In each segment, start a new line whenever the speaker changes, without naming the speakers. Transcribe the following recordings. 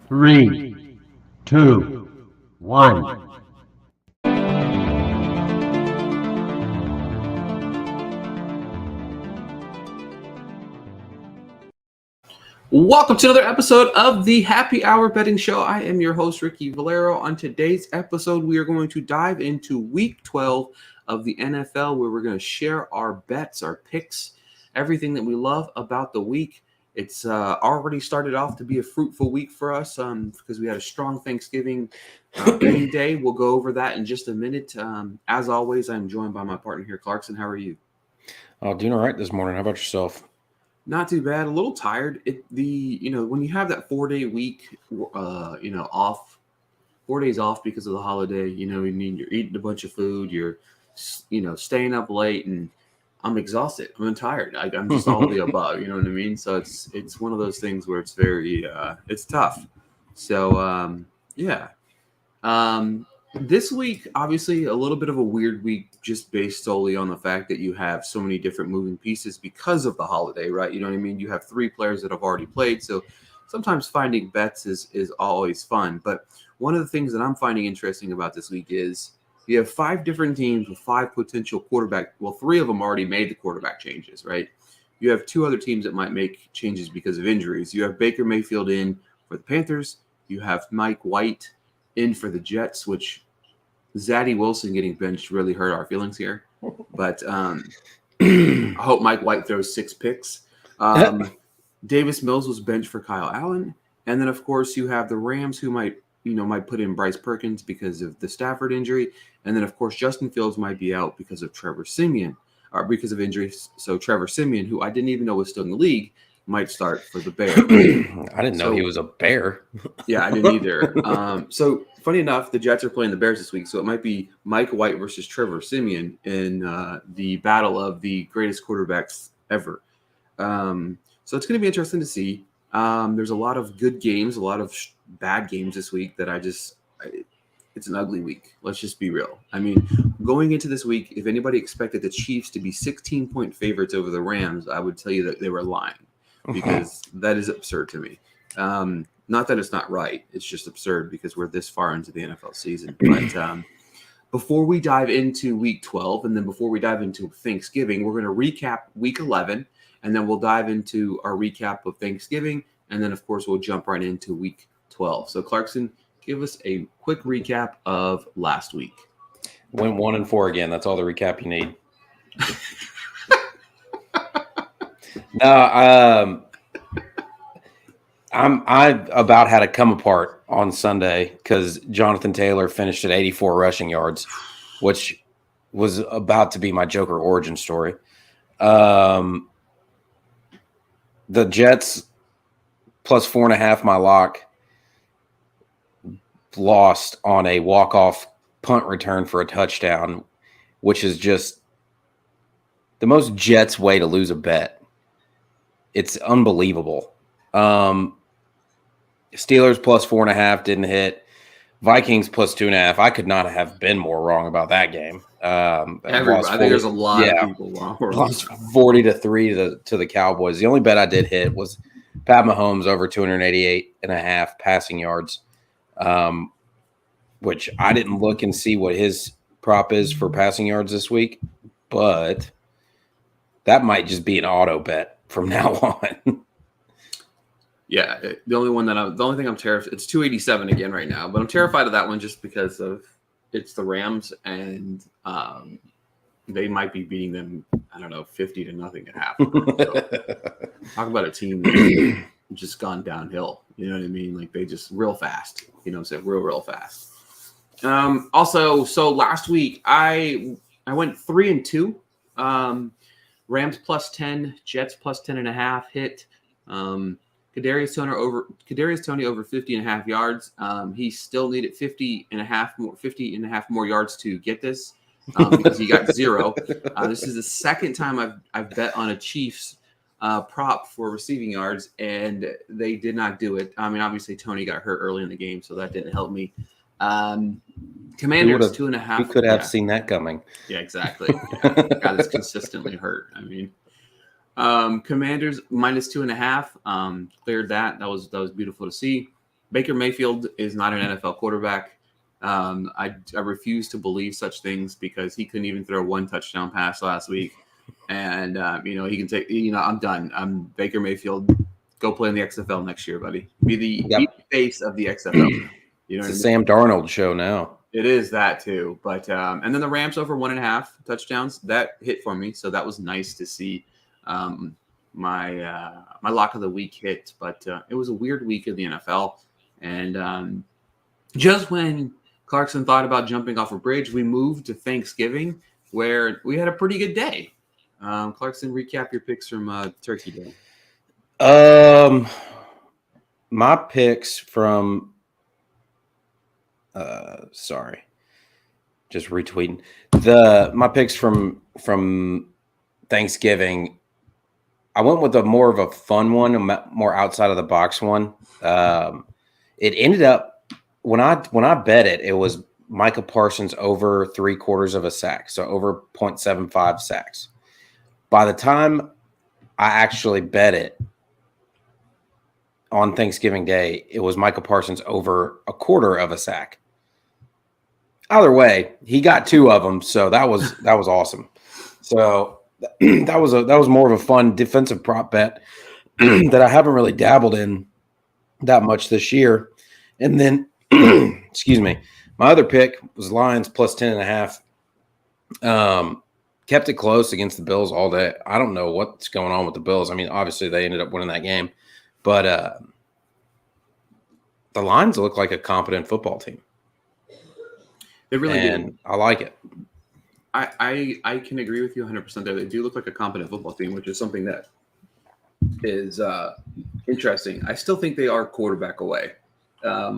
Three, two, one.
Welcome to another episode of the Happy Hour Betting Show. I am your host, Ricky Valero. On today's episode, we are going to dive into Week 12 of the NFL, where we're going to share our bets, our picks, everything that we love about the week. It's already started off to be a fruitful week for us because we had a strong Thanksgiving betting day. We'll go over that in just a minute. As always, I'm joined by my partner here, Clarkson. How are you?
Doing all right this morning. How about yourself?
Not too bad. A little tired. When you have that 4-day week, off, 4 days off because of the holiday. You're eating a bunch of food. You're, staying up late, and I'm exhausted. I'm tired. I'm just all of the above. You know what I mean? So it's one of those things where it's very it's tough. So yeah. This week, obviously, a little bit of a weird week just based solely on the fact that you have so many different moving pieces because of the holiday, right? You know what I mean? You have 3 players that have already played. So sometimes finding bets is always fun. But one of the things that I'm finding interesting about this week is you have 5 different teams with 5 potential quarterback. Well, 3 of them already made the quarterback changes, right? You have 2 other teams that might make changes because of injuries. You have Baker Mayfield in for the Panthers. You have Mike White in for the Jets, which Zaddy Wilson getting benched really hurt our feelings here. But I hope Mike White throws 6 picks. Davis Mills was benched for Kyle Allen. And then, of course, you have the Rams who might put in Bryce Perkins because of the Stafford injury. And then, of course, Justin Fields might be out because of Trevor Siemian, or because of injuries. So Trevor Siemian, who I didn't even know was still in the league, might start for the Bears.
I didn't know he was a Bear.
Yeah, I didn't either. So funny enough, the Jets are playing the Bears this week, so it might be Mike White versus Trevor Siemian in the battle of the greatest quarterbacks ever. So it's going to be interesting to see. There's a lot of good games, a lot of bad games this week that it's an ugly week. Let's just be real. I mean, going into this week, if anybody expected the Chiefs to be 16-point favorites over the Rams, I would tell you that they were lying, because that is absurd to me. Not that it's not right. It's just absurd because we're this far into the NFL season. But before we dive into Week 12, and then before we dive into Thanksgiving, we're going to recap Week 11, and then we'll dive into our recap of Thanksgiving, and then, of course, we'll jump right into Week 12. So, Clarkson, give us a quick recap of last week.
Went 1-4 again. That's all the recap you need. No, I about had a come apart on Sunday because Jonathan Taylor finished at 84 rushing yards, which was about to be my Joker origin story. The Jets plus 4.5, my lock, lost on a walk-off punt return for a touchdown, which is just the most Jets way to lose a bet. It's unbelievable. Steelers plus 4.5 didn't hit. Vikings plus 2.5. I could not have been more wrong about that game.
I think there's a lot of people wrong.
Lost 40-3 to the Cowboys. The only bet I did hit was Pat Mahomes over 288.5 passing yards, which I didn't look and see what his prop is for passing yards this week, but that might just be an auto bet from now on.
Yeah, the only thing I'm terrified. It's 287 again right now, but I'm terrified of that one just because of it's the Rams, and they might be beating them. I don't know, 50-0 at half. So, talk about a team that's just gone downhill. You know what I mean? Like they just real fast. You know what I'm saying? Real fast. Also, so last week I went 3-2. Rams plus 10, Jets plus 10.5 hit. Kadarius Toney over 50.5 yards. He still needed 50.5 more yards to get this because he got 0. This is the second time I've bet on a Chiefs prop for receiving yards, and they did not do it. I mean, obviously Toney got hurt early in the game, so that didn't help me. Commanders 2.5.
Who could have seen that coming?
Yeah, exactly. Yeah. God is consistently hurt. I mean, Commanders minus 2.5. Cleared that. That was beautiful to see. Baker Mayfield is not an NFL quarterback. I refuse to believe such things because he couldn't even throw one touchdown pass last week. And, he can take, I'm done. I'm Baker Mayfield. Go play in the XFL next year, buddy. Be the face of the XFL.
It's the Sam Darnold show now.
It is that too. But, and then the Rams over 1.5 touchdowns, that hit for me. So that was nice to see. My lock of the week hit, but it was a weird week in the NFL. And just when Clarkson thought about jumping off a bridge, we moved to Thanksgiving, where we had a pretty good day. Clarkson, recap your picks from Turkey Day.
My picks from just retweeting my picks from Thanksgiving. I went with more of a fun one, a more outside of the box one. It ended up when I bet it was Micah Parsons over 3/4 of a sack, so over 0.75 sacks. By the time I actually bet it on Thanksgiving Day, it was Micah Parsons over 1/4 of a sack. Either way, he got 2 of them, so that was awesome. So that was more of a fun defensive prop bet that I haven't really dabbled in that much this year. And then, excuse me, my other pick was Lions plus 10.5. Kept it close against the Bills all day. I don't know what's going on with the Bills. I mean, obviously they ended up winning that game, but the Lions look like a competent football team.
They really do.
I like it.
I can agree with you 100% there. They do look like a competent football team, which is something that is interesting. I still think they are quarterback away. I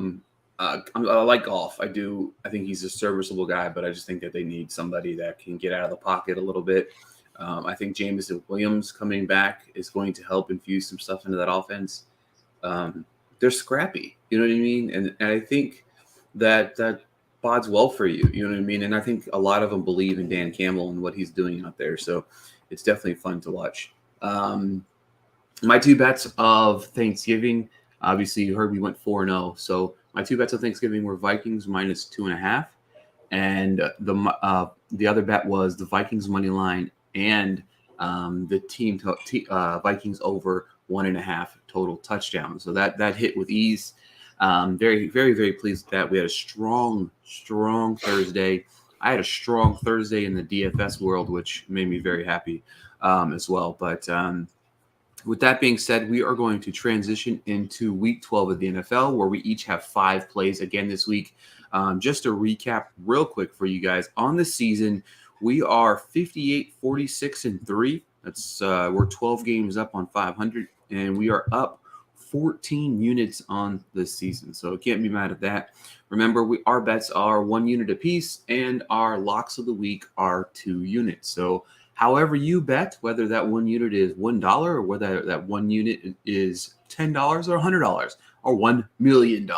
like Goff. I think he's a serviceable guy, but I just think that they need somebody that can get out of the pocket a little bit. I think Jameson Williams coming back is going to help infuse some stuff into that offense. They're scrappy, you know what I mean? And I think that bodes well for you, you know what I mean? And I think a lot of them believe in Dan Campbell and what he's doing out there. So it's definitely fun to watch. My 2 bets of Thanksgiving, obviously you heard we went 4-0. So my 2 bets of Thanksgiving were Vikings minus 2.5. And the other bet was the Vikings money line and the team Vikings over 1.5 total touchdowns. So that hit with ease. Very, very, very pleased with that. We had a strong Thursday. I had a strong Thursday in the DFS world, which made me very happy as well. But with that being said, we are going to transition into week 12 of the NFL, where we each have 5 plays again this week. Just to recap real quick for you guys on the season, we are 58-46-3. That's we're 12 games up on 500, and we are up 14 units on this season. So can't be mad at that. Remember, our bets are 1 unit apiece, and our locks of the week are 2 units. So however you bet, whether that 1 unit is $1 or whether that 1 unit is $10 or $100 or $1 million,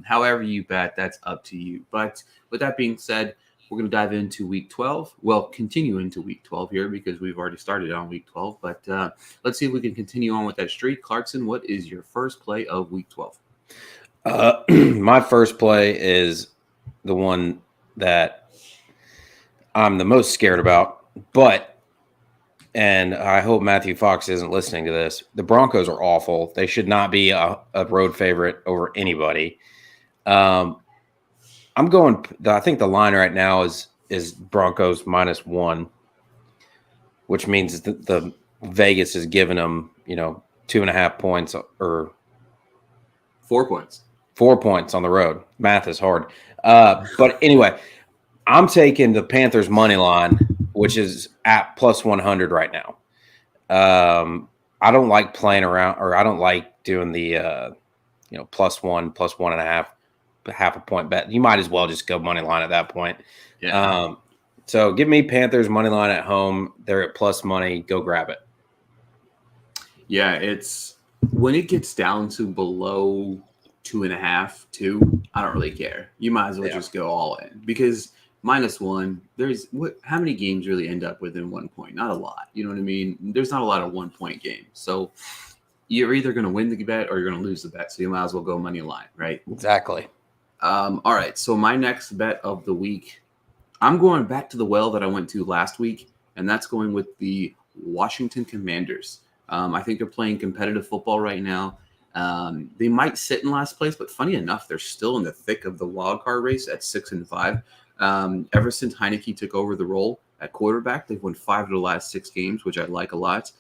however you bet, that's up to you. But with that being said, we're going to dive into week 12. Well, continue into week 12 here because we've already started on week 12. But let's see if we can continue on with that streak. Clarkson, what is your first play of week 12?
My first play is the one that I'm the most scared about. And I hope Matthew Fox isn't listening to this. The Broncos are awful. They should not be a road favorite over anybody. I'm going. I think the line right now is Broncos -1, which means that the Vegas is giving them 2.5 points or
4 points.
4 points on the road. Math is hard. But anyway, I'm taking the Panthers money line, which is at +100 right now. I don't like playing around, or I don't like doing the +1, +1.5. half a point bet. You might as well just go money line at that point.
Yeah.
So give me Panthers money line at home. They're at plus money. Go grab it.
Yeah, it's when it gets down to below 2.5, 2. I don't really care. You might as well just go all in because -1. How many games really end up within 1 point? Not a lot. You know what I mean? There's not a lot of 1 point games. So you're either going to win the bet or you're going to lose the bet. So you might as well go money line, right?
Exactly.
All right. So my next bet of the week, I'm going back to the well that I went to last week, and that's going with the Washington Commanders. I think they're playing competitive football right now. They might sit in last place, but funny enough, they're still in the thick of the wild card race at 6-5. Ever since Heineke took over the role at quarterback, they've won 5 of the last 6 games, which I like a lot.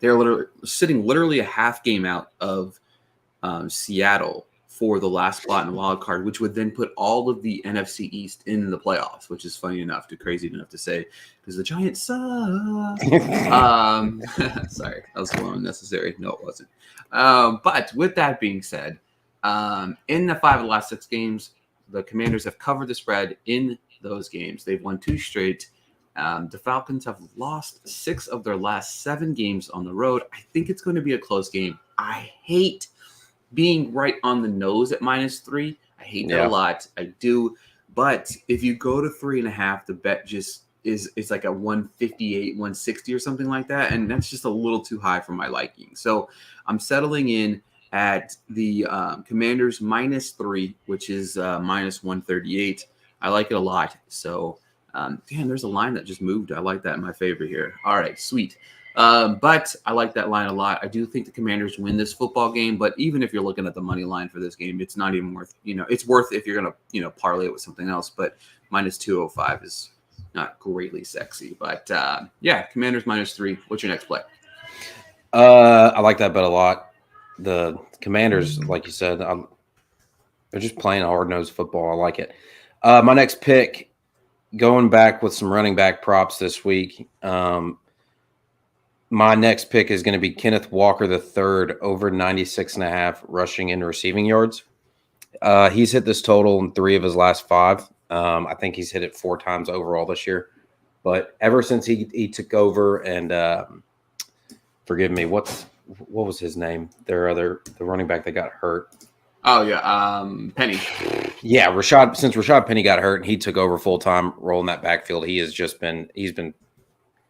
They're sitting literally a half game out of Seattle for the last spot in the wild card, which would then put all of the NFC East in the playoffs, which is crazy enough to say, because the Giants suck. Sorry, that was a little unnecessary. No, it wasn't. But with that being said, in the 5 of the last 6 games, the Commanders have covered the spread in those games. They've won 2 straight. The Falcons have lost 6 of their last 7 games on the road. I think it's going to be a close game. I hate being right on the nose at -3. I hate that a lot. I do. But if you go to 3.5, the bet just it's like a 158, 160 or something like that. And that's just a little too high for my liking. So I'm settling in at the Commanders -3, which is -138. I like it a lot. So, damn, there's a line that just moved. I like that in my favor here. All right, sweet. But I like that line a lot. I do think the Commanders win this football game, but even if you're looking at the money line for this game, it's not even worth, it's worth if you're going to, parlay it with something else, but -205 is not greatly sexy, but yeah, Commanders -3. What's your next play?
I like that bet a lot. The Commanders, like you said, they're just playing hard-nosed football. I like it. My next pick, going back with some running back props this week. My next pick is going to be Kenneth Walker III over 96.5 rushing and receiving yards. He's hit this total in 3 of his last 5. I think he's hit it 4 times overall this year. But ever since he took over, and forgive me, what was his name? The running back that got hurt.
Oh yeah, Penny.
Yeah, Since Rashad Penny got hurt and he took over full time role in that backfield, he's been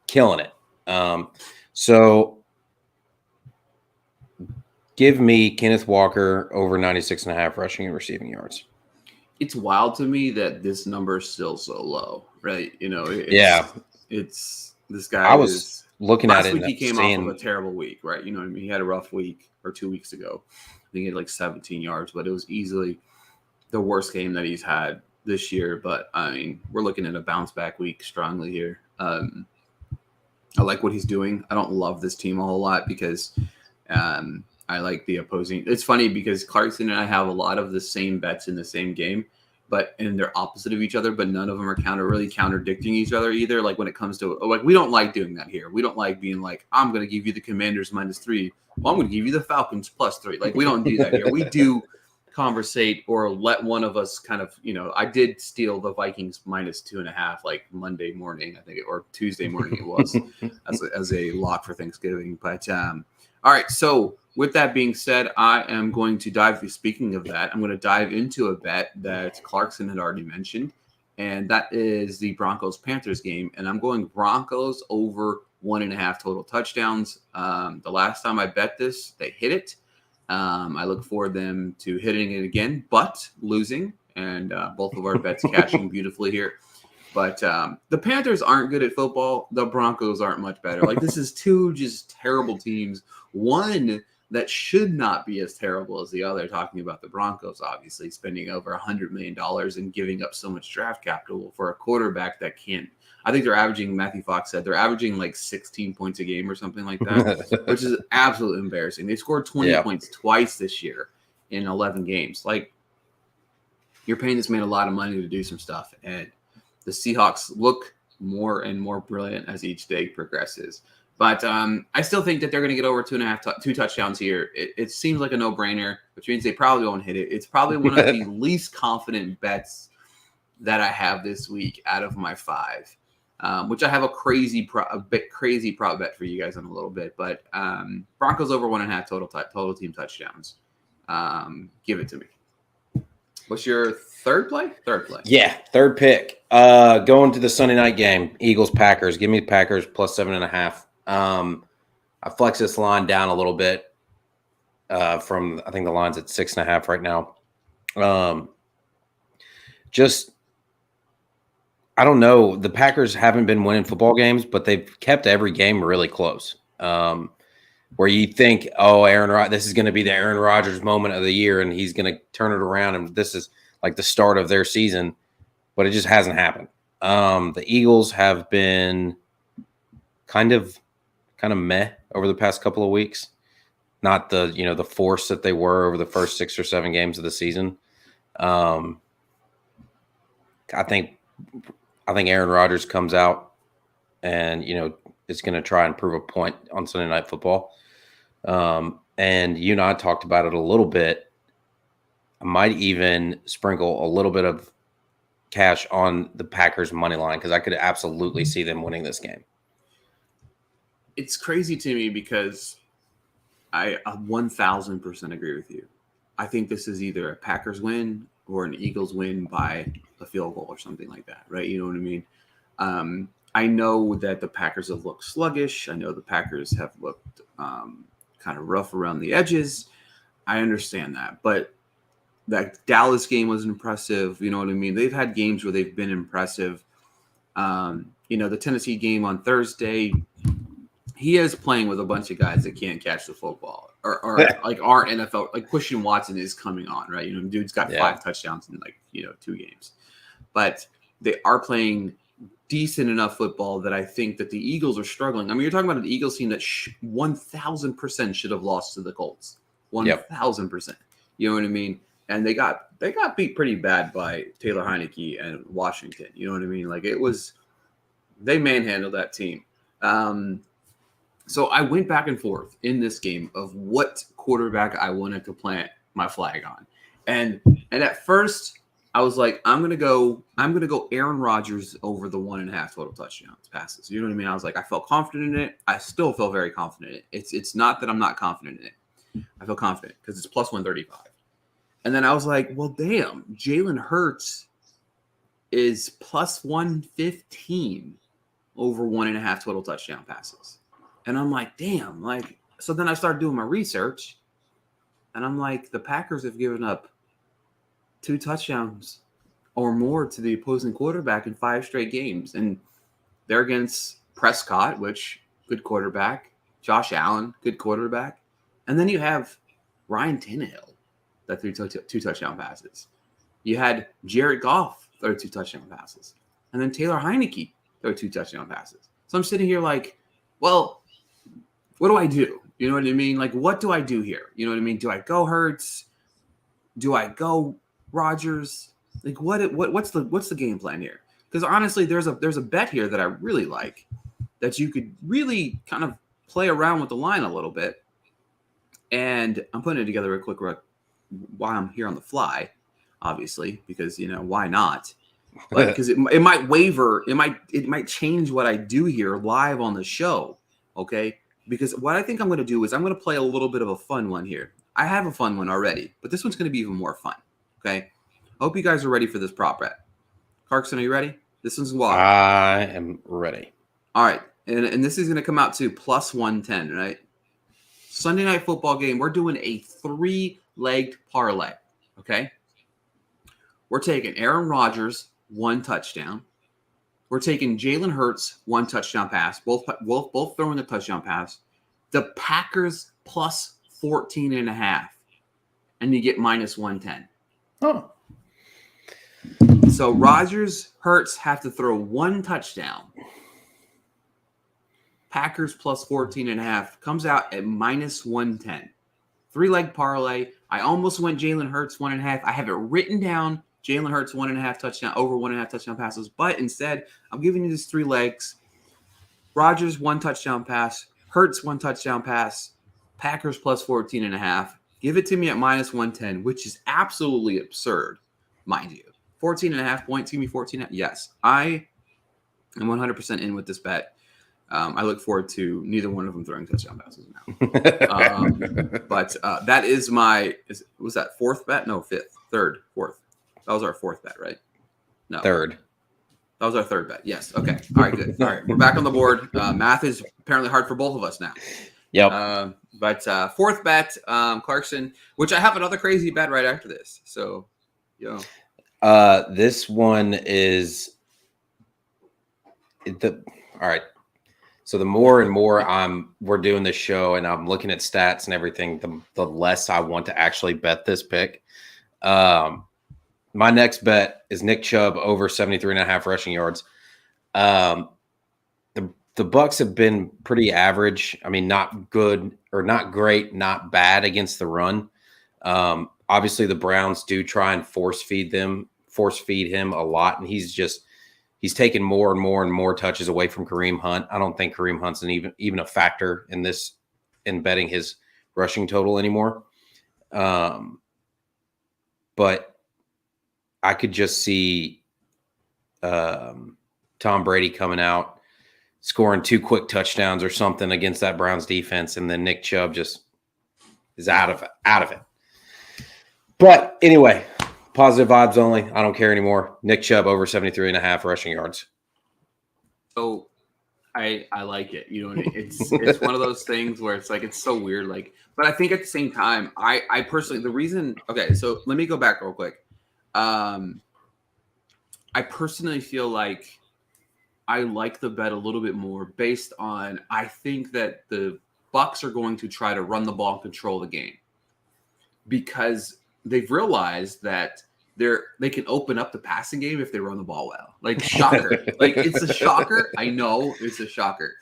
killing it. So give me Kenneth Walker over 96.5 rushing and receiving yards.
It's wild to me that this number is still so low, right? It's this guy.
I was looking at it.
Last week he came off of a terrible week, right? You know what I mean? He had a rough week, or 2 weeks ago. I think he had like 17 yards, but it was easily the worst game that he's had this year. But I mean, we're looking at a bounce back week strongly here. I like what he's doing. I don't love this team a whole lot because I like the opposing. It's funny because Clarkson and I have a lot of the same bets in the same game, and they're opposite of each other, but none of them are really contradicting each other either. Like when it comes to, like, we don't like doing that here. We don't like being like, I'm going to give you the Commanders -3. Well, I'm going to give you the Falcons +3. Like, we don't do that here. We do conversate or let one of us kind of, I did steal the Vikings -2.5 like Monday morning, I think, or Tuesday morning it was as a lock for Thanksgiving. But all right, so with that being said, I am going to speaking of that, I'm going to dive into a bet that Clarkson had already mentioned, and that is the Broncos-Panthers game. And I'm going Broncos over 1.5 total touchdowns. The last time I bet this, they hit it. I look forward to them to hitting it again, but losing, and both of our bets cashing beautifully here. But the Panthers aren't good at football. The Broncos aren't much better. Like, this is 2 just terrible teams. One that should not be as terrible as the other, talking about the Broncos, obviously, spending over $100 million and giving up so much draft capital for a quarterback that can't. I think they're averaging, Matthew Fox said, they're averaging like 16 points a game or something like that, which is absolutely embarrassing. They scored 20 points twice this year in 11 games. Like, you're paying this man a lot of money to do some stuff, and the Seahawks look more and more brilliant as each day progresses. But I still think that they're going to get over 2 touchdowns here. It seems like a no-brainer, which means they probably won't hit it. It's probably one of the least confident bets that I have this week out of my 5. Which I have a crazy prop bet for you guys in a little bit, but Broncos over 1.5 total team touchdowns. Give it to me. What's your third play? Third play.
Yeah, third pick. Going to the Sunday night game, Eagles Packers. Give me the Packers +7.5. I flexed this line down a little bit from, I think the line's at 6.5 right now. I don't know. The Packers haven't been winning football games, but they've kept every game really close. Where you think, oh, this is going to be the Aaron Rodgers moment of the year, and he's going to turn it around, and this is like the start of their season, but it just hasn't happened. The Eagles have been kind of meh over the past couple of weeks. Not the force that they were over the first 6 or 7 games of the season. I think Aaron Rodgers comes out and is going to try and prove a point on Sunday Night Football. And you and I talked about it a little bit. I might even sprinkle a little bit of cash on the Packers money line because I could absolutely see them winning this game.
It's crazy to me because I 1,000% agree with you. I think this is either a Packers win or an Eagles win by a field goal or something like that, right? You know what I mean? I know that the Packers have looked sluggish. I know the Packers have looked kind of rough around the edges. I understand that. But that Dallas game was impressive. You know what I mean? They've had games where they've been impressive. The Tennessee game on Thursday, he is playing with a bunch of guys that can't catch the football or like aren't NFL. Like Christian Watson is coming on, right? Dude's got 5 touchdowns in 2 games. But they are playing decent enough football that I think that the Eagles are struggling. I mean, you're talking about an Eagles team that 1,000% should have lost to the Colts. 1,000%. You know what I mean? And they got beat pretty bad by Taylor Heineke and Washington. You know what I mean? Like they manhandled that team. So I went back and forth in this game of what quarterback I wanted to plant my flag on. And at first I was like, I'm gonna go Aaron Rodgers over the 1.5 total touchdowns passes. You know what I mean? I was like, I felt confident in it. I still feel very confident in it. It's not that I'm not confident in it. I feel confident because it's plus 135. And then I was like, well, damn, Jalen Hurts is plus 115 over 1.5 total touchdown passes. And I'm like, damn, so then I started doing my research and I'm like, the Packers have given up 2 touchdowns or more to the opposing quarterback in 5 straight games. And they're against Prescott, which good quarterback, Josh Allen, good quarterback. And then you have Ryan Tannehill that threw 2 touchdown passes. You had Jared Goff throw 2 touchdown passes. And then Taylor Heineke throw 2 touchdown passes. So I'm sitting here like, well, what do I do? You know what I mean? Like, what do I do here? You know what I mean? Do I go Hurts? Do I go Rodgers? Like, what's the game plan here? Because honestly, there's a bet here that I really like that you could really kind of play around with the line a little bit. And I'm putting it together real quick while I'm here on the fly, obviously, because why not? But because it might waver, it might change what I do here live on the show. Okay. Because what I think I'm going to do is I'm going to play a little bit of a fun one here. I have a fun one already, but this one's going to be even more fun. Okay. I hope you guys are ready for this prop bet. Clarkson, are you ready? This one's wild.
I am ready.
All right. And this is going to come out to plus 110, right? Sunday Night Football game. We're doing a 3-legged parlay. Okay. We're taking Aaron Rodgers, 1 touchdown. We're taking Jalen Hurts, 1 touchdown pass, both throwing the touchdown pass. The Packers plus 14.5, and you get minus 110.
Oh.
So Rodgers, Hurts have to throw 1 touchdown. Packers plus 14.5 comes out at minus 110. 3-leg parlay. I almost went Jalen Hurts 1.5. I have it written down. Jalen Hurts 1.5 touchdown, over 1.5 touchdown passes. But instead, I'm giving you these 3 legs. Rodgers 1 touchdown pass. Hurts 1 touchdown pass. Packers plus 14.5. Give it to me at minus 110, which is absolutely absurd, mind you. 14.5 points. Give me 14. Yes, I am 100% in with this bet. I look forward to neither one of them throwing touchdown passes now. But that is was that 4th bet? No, 5th, 3rd, 4th. That was our 4th bet, right? No.
3rd.
That was our 3rd bet. Yes. Okay. All right, good. All right. We're back on the board. Math is apparently hard for both of us now.
Yep.
But fourth bet, Clarkson, which I have another crazy bet right after this. So,
This one is all right. So the more and more we're doing this show and I'm looking at stats and everything, the less I want to actually bet this pick. My next bet is Nick Chubb over 73.5 rushing yards. The Bucks have been pretty average. I mean, not good or not great, not bad against the run. Obviously, the Browns do try and force feed him a lot, and he's taken more and more and more touches away from Kareem Hunt. I don't think Kareem Hunt's even a factor in betting his rushing total anymore. But I could just see Tom Brady coming out, scoring 2 quick touchdowns or something against that Browns defense, and then Nick Chubb just is out of it. But anyway, positive vibes only. I don't care anymore. Nick Chubb over 73.5 rushing yards.
So I like it. You know, it's one of those things where it's like, it's so weird. Like, but I think at the same time, I personally, the reason, okay, so let me go back real quick. I personally feel like I like the bet a little bit more based on, I think that the Bucks are going to try to run the ball and control the game because they've realized that they can open up the passing game if they run the ball well. Like, shocker. Like, it's a shocker. I know it's a shocker,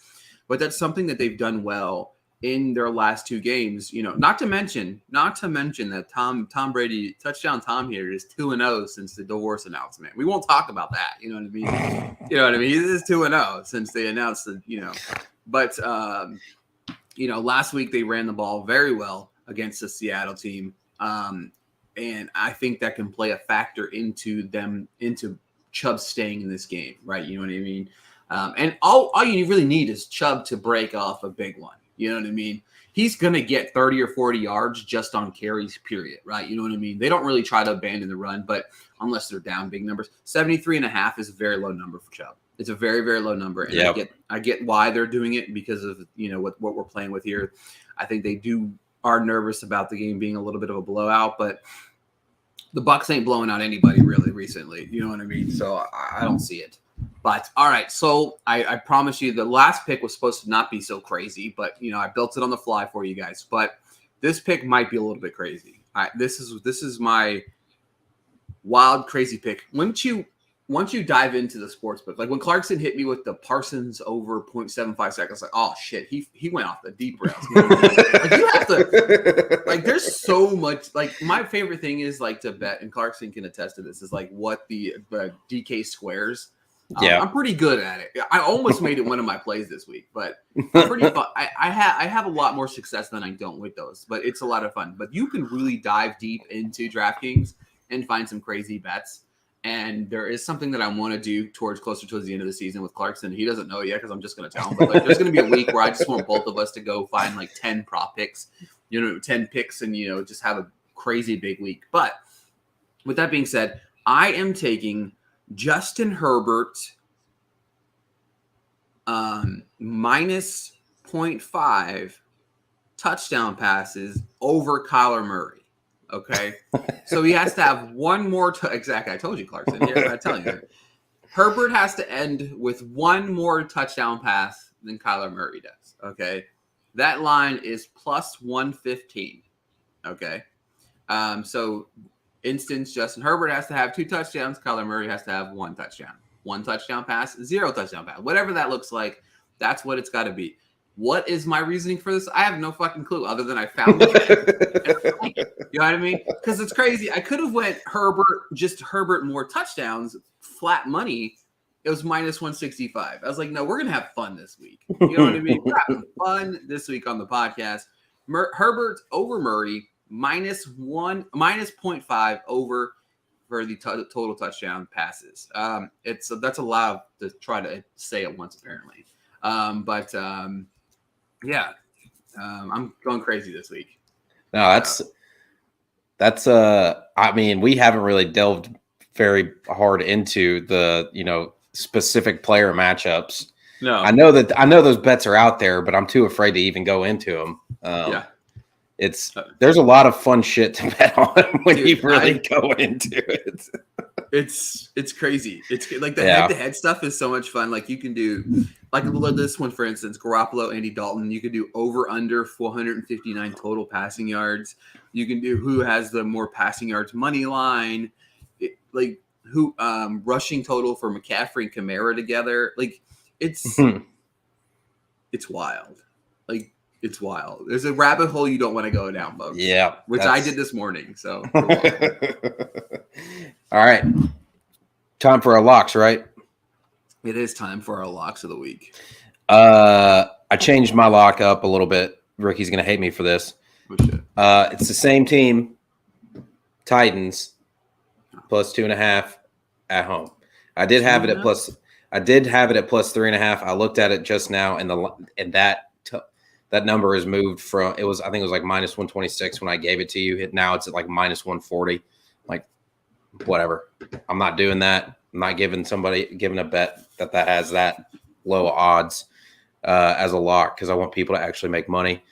but that's something that they've done well in their last 2 games. You know, not to mention that Tom Brady, touchdown Tom here, is 2-0 since the divorce announcement. We won't talk about that. You know what I mean? You know what I mean? He is 2-0 since they announced that. You know, but last week they ran the ball very well against the Seattle team. And I think that can play a factor into Chubb staying in this game, right? You know what I mean? And all you really need is Chubb to break off a big one. You know what I mean? He's going to get 30 or 40 yards just on carries, period, right? You know what I mean? They don't really try to abandon the run, but unless they're down big numbers, 73.5 is a very low number for Chubb. It's a very, very low number. And
Yep.
I get why they're doing it because of, what we're playing with here. I think they are nervous about the game being a little bit of a blowout, but the Bucks ain't blowing out anybody really recently. You know what I mean? So I don't see it. But all right, so I promise you the last pick was supposed to not be so crazy, but I built it on the fly for you guys. But this pick might be a little bit crazy. This is my wild, crazy pick. Once you dive into the sports book, like when Clarkson hit me with the Parsons over 0.75 seconds, like, oh shit, he went off the deep rails. Like, you have to, like, there's so much. Like, my favorite thing is like to bet, and Clarkson can attest to this, is like what the DK squares.
Yeah,
I'm pretty good at it. I almost made it one of my plays this week, but I'm pretty fun. I have a lot more success than I don't with those, but it's a lot of fun. But you can really dive deep into DraftKings and find some crazy bets. And there is something that I want to do closer towards the end of the season with Clarkson. He doesn't know yet because I'm just going to tell him. But like, there's going to be a week where I just want both of us to go find like 10 prop picks, 10 picks, and just have a crazy big week. But with that being said, I am taking Justin Herbert minus 0.5 touchdown passes over Kyler Murray. Okay, so he has to have one more. Exactly, I told you, Clarkson. Yeah, I'm telling you. Herbert has to end with one more touchdown pass than Kyler Murray does. Okay, that line is plus 115. Okay, so instance, Justin Herbert has to have 2 touchdowns. Kyler Murray has to have 1 touchdown. 1 touchdown pass, 0 touchdown pass. Whatever that looks like, that's what it's got to be. What is my reasoning for this? I have no fucking clue other than I found it. You know what I mean? Because it's crazy. I could have went Herbert more touchdowns, flat money. It was minus 165. I was like, no, we're going to have fun this week. You know what I mean? We're having fun this week on the podcast. Herbert over Murray, minus 0.5 over for the total touchdown passes. That's a lot to try to say at once, apparently. Yeah, I'm going crazy this week.
No, that's I mean, we haven't really delved very hard into the, specific player matchups.
No.
I know those bets are out there, but I'm too afraid to even go into them.
Yeah.
There's a lot of fun shit to bet on when
Dude,
you really go into it.
It's crazy. It's like the
Yeah.
head-to-head stuff is so much fun. Like you can do like this one, for instance, Garoppolo, Andy Dalton. You could do over under 459 total passing yards. You can do who has the more passing yards money line. Like who rushing total for McCaffrey and Kamara together. Like it's wild. Like it's wild. There's a rabbit hole you don't want to go down, folks.
Yeah.
Which I did this morning. So
all right. Time for our locks, right?
it is time for our locks of the week.
I changed my lock up a little bit. Ricky's gonna hate me for this.
Oh, shit.
It's the same team, Titans, plus 2.5 at home. I did have it at plus 3.5. I looked at it just now, and that number has moved from I think it was like minus 126 when I gave it to you. Now it's at like minus 140. Like, whatever. I'm not doing that. I'm not giving a bet that has that low odds as a lock because I want people to actually make money.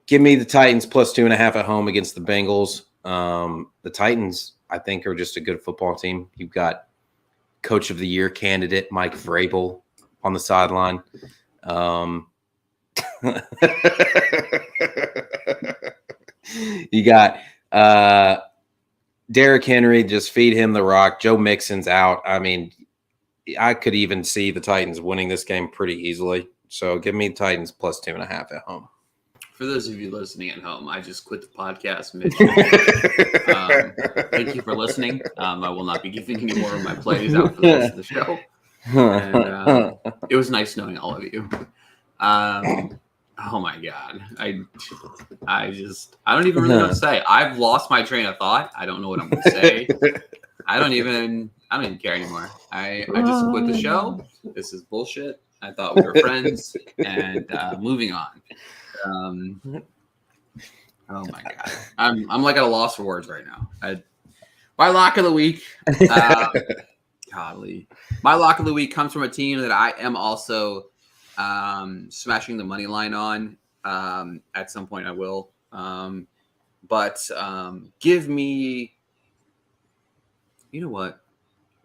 Give me the Titans plus 2.5 at home against the Bengals. The Titans, I think, are just a good football team. You've got Coach of the Year candidate Mike Vrabel on the sideline. You got Derrick Henry, just feed him the rock. Joe Mixon's out. I mean, I could even see the Titans winning this game pretty easily. So give me Titans plus 2.5 at home.
For those of you listening at home, I just quit the podcast mid. Thank you for listening. I will not be giving any more of my plays out for the rest of the show. And, it was nice knowing all of you. Oh my God. I don't even really know what to say. I've lost my train of thought. I don't know what I'm going to say. I don't even care anymore. I just quit the show. This is bullshit. I thought we were friends and moving on. Oh my God. I'm like at a loss for words right now. My lock of the week. Golly. My lock of the week comes from a team that I am also smashing the money line on. At some point I will. But give me, you know what?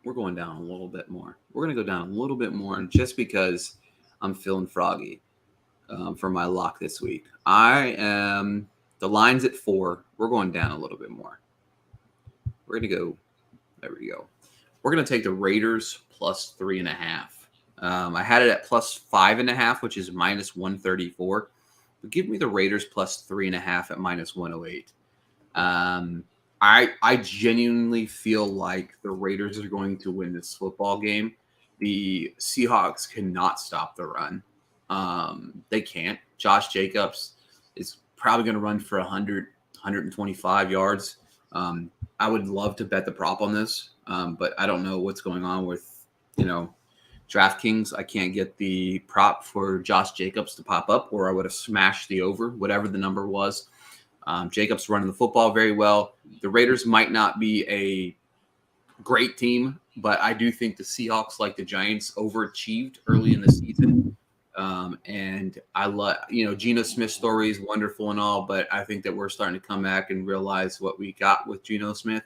We're going down a little bit more. We're going to go down a little bit more just because I'm feeling froggy for my lock this week. The line's at 4. We're going down a little bit more. We're going to go, there we go. We're going to take the Raiders plus 3.5. I had it at plus 5.5, which is minus 134. But give me the Raiders plus 3.5 at minus 108. I genuinely feel like the Raiders are going to win this football game. The Seahawks cannot stop the run. They can't. Josh Jacobs is probably going to run for 100, 125 yards. I would love to bet the prop on this, but I don't know what's going on with, DraftKings. I can't get the prop for Josh Jacobs to pop up, or I would have smashed the over, whatever the number was. Jacobs running the football very well. The Raiders might not be a great team, but I do think the Seahawks, like the Giants, overachieved early in the season. And I love, Geno Smith's story is wonderful and all, but I think that we're starting to come back and realize what we got with Geno Smith.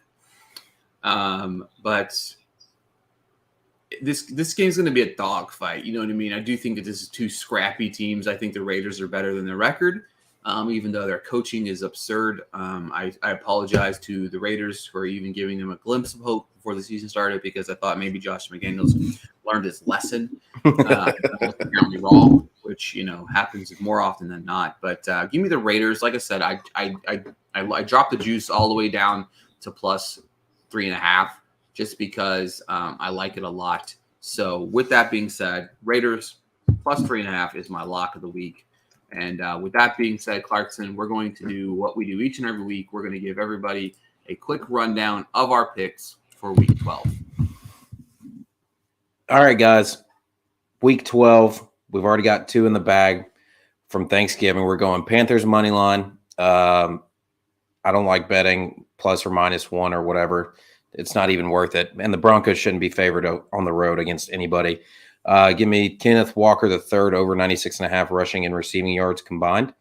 But this game's going to be a dogfight. You know what I mean? I do think that this is two scrappy teams. I think the Raiders are better than their record, even though their coaching is absurd. I apologize to the Raiders for even giving them a glimpse of hope before the season started, because I thought maybe Josh McDaniels learned his lesson. I was apparently wrong, which happens more often than not. But give me the Raiders. Like I said, I dropped the juice all the way down to plus 3.5. Just because I like it a lot. So with that being said, Raiders plus 3.5 is my lock of the week. And with that being said, Clarkson, we're going to do what we do each and every week. We're going to give everybody a quick rundown of our picks for week 12.
All right, guys. Week 12. We've already got 2 in the bag from Thanksgiving. We're going Panthers money line. I don't like betting plus or minus 1 or whatever. It's not even worth it. And the Broncos shouldn't be favored on the road against anybody. Give me Kenneth Walker III over 96.5 rushing and receiving yards combined.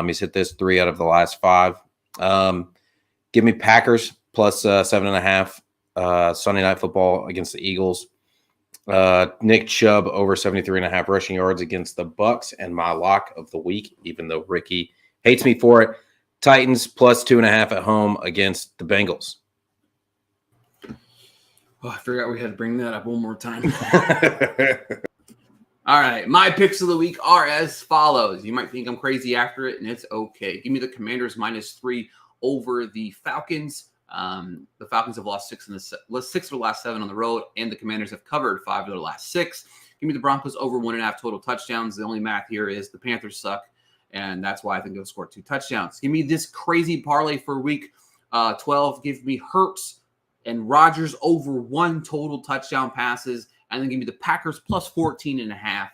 He's hit this 3 out of the last 5. Give me Packers plus 7.5 Sunday Night Football against the Eagles. Nick Chubb over 73.5 rushing yards against the Bucks, and my lock of the week, even though Ricky hates me for it, Titans plus 2.5 at home against the Bengals.
Oh, I forgot we had to bring that up one more time. All right, my picks of the week are as follows. You might think I'm crazy after it, and it's okay. Give me the Commanders -3 over the Falcons. The Falcons have lost 6 of the last 7 on the road, and the Commanders have covered 5 of their last 6. Give me the Broncos over 1.5 total touchdowns. The only math here is the Panthers suck, and that's why I think they'll score 2 touchdowns. Give me this crazy parlay for week 12. Give me Hurts and Rodgers over 1 total touchdown passes, and then give me the Packers plus 14.5.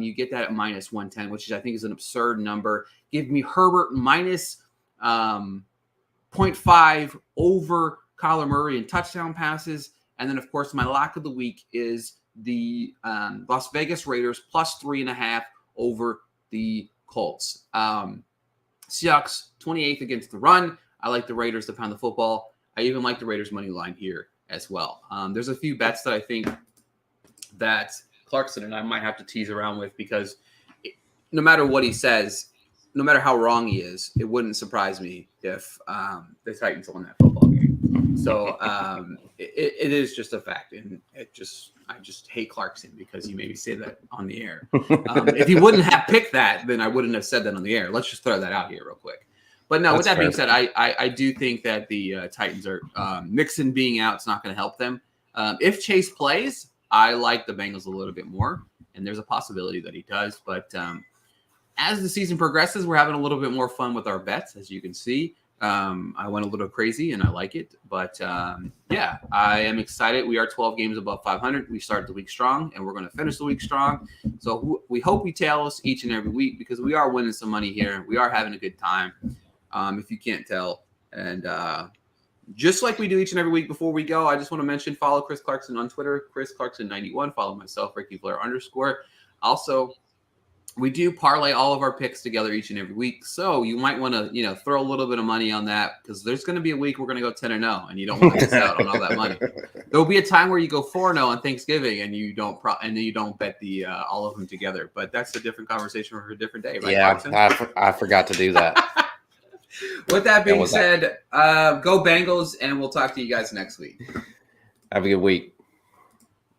You get that at -110, which I think is an absurd number. Give me Herbert minus 0.5 over Kyler Murray in touchdown passes. And then, of course, my lock of the week is the Las Vegas Raiders plus 3.5 over the Colts. Seahawks 28th against the run. I like the Raiders to pound the football. I even like the Raiders money line here as well. There's a few bets that I think that Clarkson and I might have to tease around with, because no matter what he says, no matter how wrong he is, it wouldn't surprise me if the Titans won that football game. So it is just a fact, and I just hate Clarkson because he made me say that on the air. If he wouldn't have picked that, then I wouldn't have said that on the air. Let's just throw that out here real quick. But no, with that being said, I do think that the Titans are Mixon being out. It's not going to help them. If Chase plays, I like the Bengals a little bit more, and there's a possibility that he does. But as the season progresses, we're having a little bit more fun with our bets, as you can see. I went a little crazy, and I like it. But, yeah, I am excited. We are 12 games above 500. We started the week strong, and we're going to finish the week strong. So we hope we tail us each and every week, because we are winning some money here. We are having a good time, if you can't tell. And just like we do each and every week before we go, I just want to mention, follow Chris Clarkson on Twitter, Chris Clarkson91. Follow myself, Ricky Blair _. Also, we do parlay all of our picks together each and every week. So you might want to, throw a little bit of money on that, because there's going to be a week we're going to go 10-0, and you don't want to miss out on all that money. There'll be a time where you go 4-0 on Thanksgiving, and you don't bet the all of them together. But that's a different conversation for a different day, right?
Yeah, I forgot to do that.
With that being said, go Bengals, and we'll talk to you guys next week.
Have a good week.